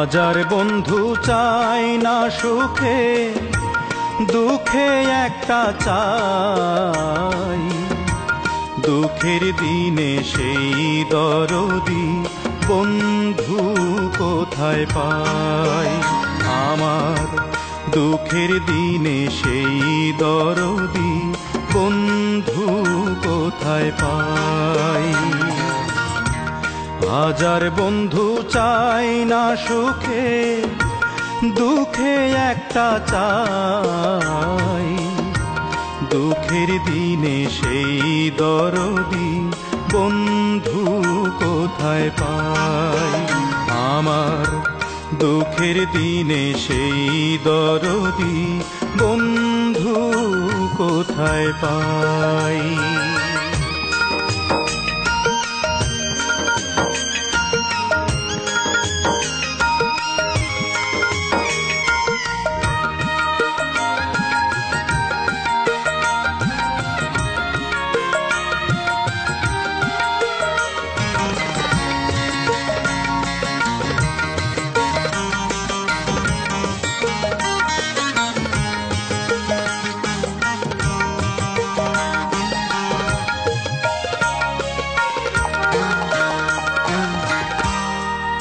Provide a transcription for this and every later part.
হাজার বন্ধু চাই না সুখে, দুঃখে একটা চাই। দুঃখের দিনে সেই দরদি বন্ধু কোথায় পাই। আমার দুঃখের দিনে সেই দরদি বন্ধু কোথায় পাই। হাজার বন্ধু চাই না সুখে, দুঃখে একটা চাই। দুঃখের দিনে সেই দরদি বন্ধু কোথায় পাই। আমার দুঃখের দিনে সেই দরদি বন্ধু কোথায় পাই।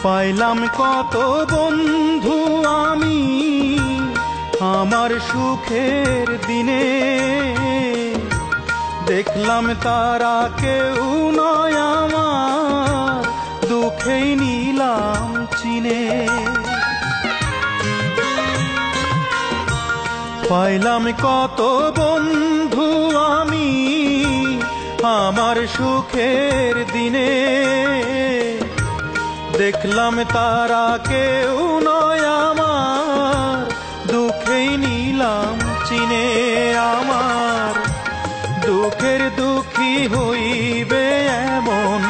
পাইলাম কত বন্ধু আমি আমার সুখের দিনে, দেখলাম তারা কেউ নয় আমার দুঃখেই নিলাম চিনে। পাইলাম কত বন্ধু আমি আমার সুখের দিনে, দেখলাম তারা কেউ নয় আমার দুঃখেই নিলাম চিনে। আমার দুঃখের দুঃখী হইবে এমন,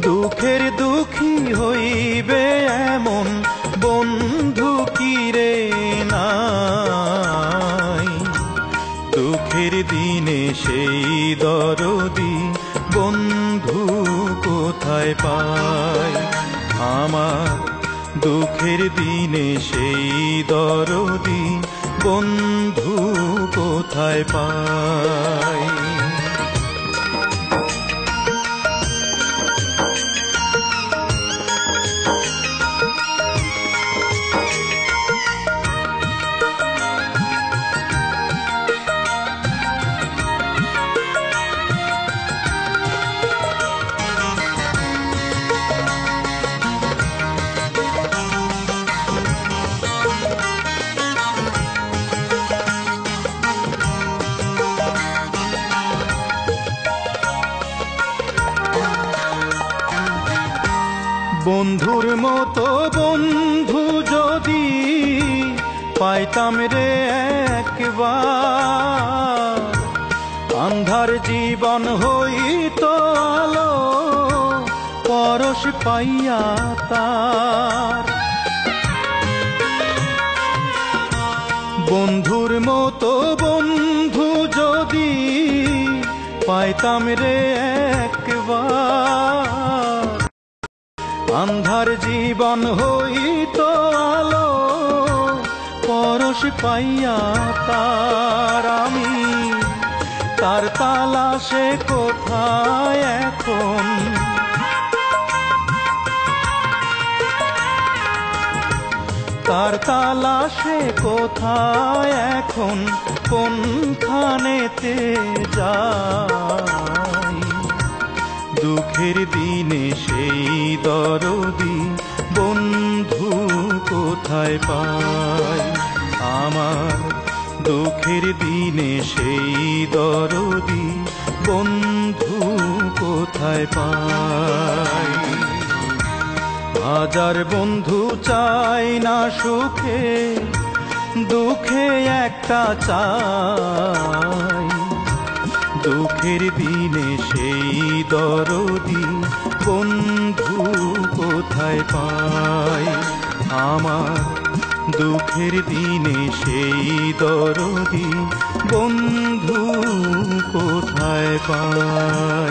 দুঃখের দুঃখী হইবে এমন বন্ধু কি রে নাই। দুঃখের দিনে সেই দরদি বন্ধু কোথায় পাই। আমার দুঃখের দিনে সেই দরদি বন্ধু কোথায় পাই। বন্ধুর মতো বন্ধু যদি পাইতাম রে একবার, আন্ধার জীবন হইতো আলো পরশ পাইয়া তার। বন্ধুর মতো বন্ধু যদি পাইতাম রে একবার, আন্ধার জীবন হইতো আলো পরশ পাইয়া তার। আমি তার তালাশে কোথায় এখন, তার তালাশে কোথায় এখন, কোনখানেতে যাই। দুঃখের দিনে সেই দরদি বন্ধু কোথায় পাই। আমার দুঃখের দিনে সেই দরদি বন্ধু কোথায় পাই। হাজার বন্ধু চাই না সুখে, দুঃখে একটা চাই। দুঃখের দিনে সেই দরদি বন্ধু কোথায় পাই। আমার দুঃখের দিনে সেই দরদি বন্ধু কোথায় পাই।